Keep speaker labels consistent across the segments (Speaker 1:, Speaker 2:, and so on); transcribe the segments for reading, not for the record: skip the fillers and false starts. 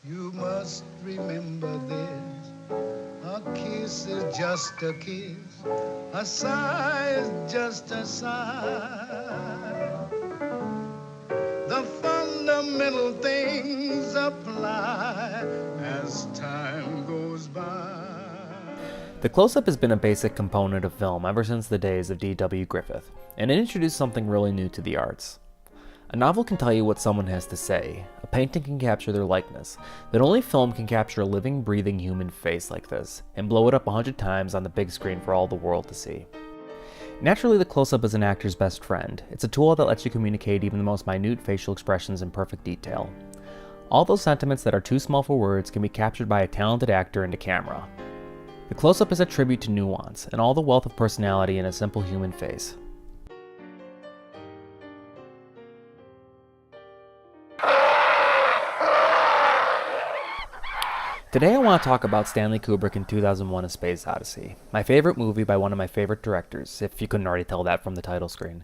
Speaker 1: You must remember this. A kiss is just a kiss. A sigh is just a sigh. The fundamental things apply as time goes by.
Speaker 2: The close-up has been a basic component of film ever since the days of D.W. Griffith, and it introduced something really new to the arts. A novel can tell you what someone has to say, a painting can capture their likeness, but only film can capture a living, breathing human face like this, and blow it up 100 times on the big screen for all the world to see. Naturally, the close-up is an actor's best friend. It's a tool that lets you communicate even the most minute facial expressions in perfect detail. All those sentiments that are too small for words can be captured by a talented actor into camera. The close-up is a tribute to nuance and all the wealth of personality in a simple human face. Today I want to talk about Stanley Kubrick in 2001: A Space Odyssey, my favorite movie by one of my favorite directors, if you couldn't already tell that from the title screen.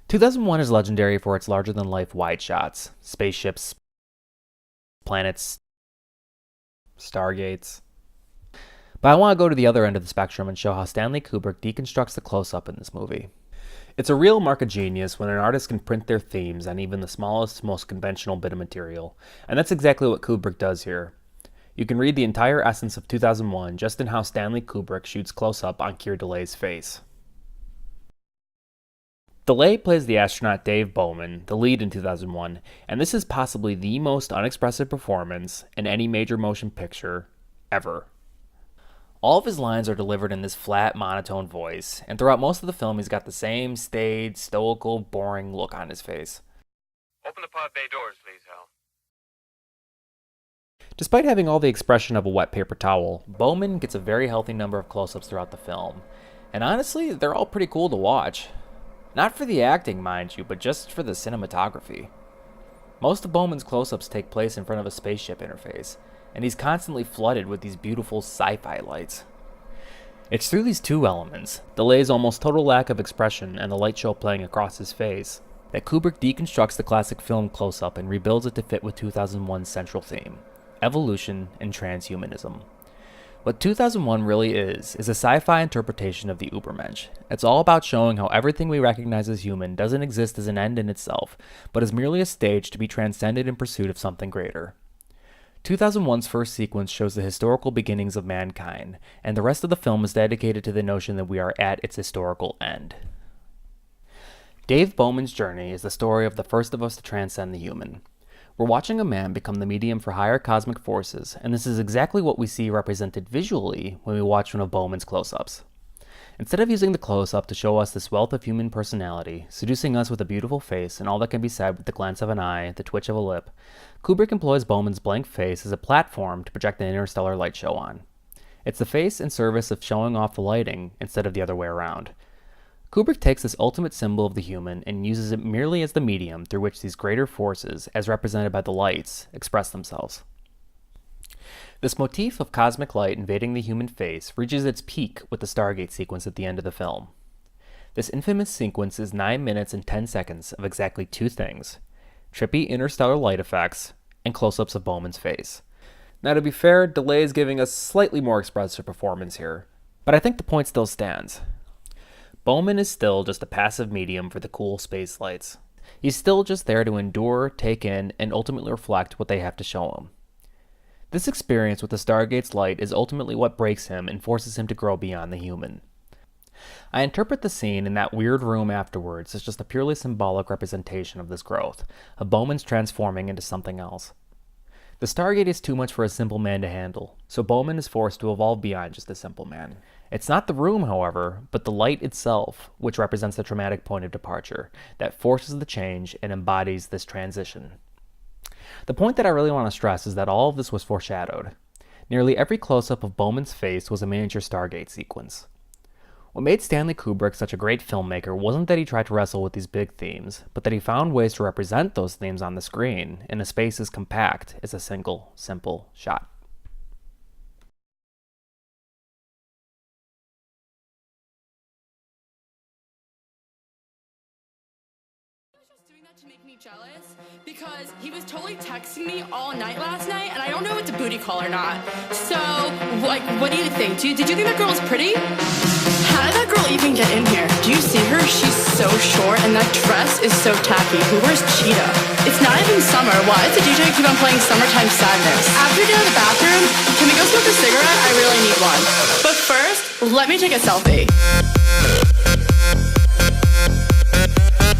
Speaker 2: 2001 is legendary for its larger-than-life wide shots, spaceships, planets, stargates. But I want to go to the other end of the spectrum and show how Stanley Kubrick deconstructs the close-up in this movie. It's a real mark of genius when an artist can print their themes on even the smallest, most conventional bit of material, and that's exactly what Kubrick does here. You can read the entire essence of 2001 just in how Stanley Kubrick shoots close-up on Keir Dulley's face. Dulley plays the astronaut Dave Bowman, the lead in 2001, and this is possibly the most unexpressive performance in any major motion picture ever. All of his lines are delivered in this flat, monotone voice, and throughout most of the film he's got the same staid, stoical, boring look on his face.
Speaker 3: Open the pod bay doors, please, Hal.
Speaker 2: Despite having all the expression of a wet paper towel, Bowman gets a very healthy number of close-ups throughout the film. And honestly, they're all pretty cool to watch. Not for the acting, mind you, but just for the cinematography. Most of Bowman's close-ups take place in front of a spaceship interface, and he's constantly flooded with these beautiful sci-fi lights. It's through these two elements, Dulley's almost total lack of expression and the light show playing across his face, that Kubrick deconstructs the classic film close-up and rebuilds it to fit with 2001's central theme: evolution and transhumanism. What 2001 really is a sci-fi interpretation of the Übermensch. It's all about showing how everything we recognize as human doesn't exist as an end in itself, but is merely a stage to be transcended in pursuit of something greater. 2001's first sequence shows the historical beginnings of mankind, and the rest of the film is dedicated to the notion that we are at its historical end. Dave Bowman's journey is the story of the first of us to transcend the human. We're watching a man become the medium for higher cosmic forces, and this is exactly what we see represented visually when we watch one of Bowman's close-ups. Instead of using the close-up to show us this wealth of human personality, seducing us with a beautiful face and all that can be said with the glance of an eye, the twitch of a lip, Kubrick employs Bowman's blank face as a platform to project an interstellar light show on. It's the face in service of showing off the lighting instead of the other way around. Kubrick takes this ultimate symbol of the human and uses it merely as the medium through which these greater forces, as represented by the lights, express themselves. This motif of cosmic light invading the human face reaches its peak with the Stargate sequence at the end of the film. This infamous sequence is 9 minutes and 10 seconds of exactly two things: trippy interstellar light effects and close-ups of Bowman's face. Now, to be fair, Dulley is giving a slightly more expressive performance here, but I think the point still stands. Bowman is still just a passive medium for the cool space lights. He's still just there to endure, take in, and ultimately reflect what they have to show him. This experience with the Stargate's light is ultimately what breaks him and forces him to grow beyond the human. I interpret the scene in that weird room afterwards as just a purely symbolic representation of this growth, of Bowman's transforming into something else. The Stargate is too much for a simple man to handle, so Bowman is forced to evolve beyond just a simple man. It's not the room, however, but the light itself, which represents the traumatic point of departure, that forces the change and embodies this transition. The point that I really want to stress is that all of this was foreshadowed. Nearly every close-up of Bowman's face was a miniature Stargate sequence. What made Stanley Kubrick such a great filmmaker wasn't that he tried to wrestle with these big themes, but that he found ways to represent those themes on the screen in a space as compact as a single, simple shot.
Speaker 4: To make me jealous because he was totally texting me all night last night and I don't know if it's a booty call or not. So, like, what do you think? Did you think that girl was pretty? How did that girl even get in here? Do you see her? She's so short and that dress is so tacky. Who wears cheetah? It's not even summer. Why does the DJ keep on playing Summertime Sadness? After we get out of the bathroom, can we go smoke a cigarette? I really need one. But first, let me take a selfie.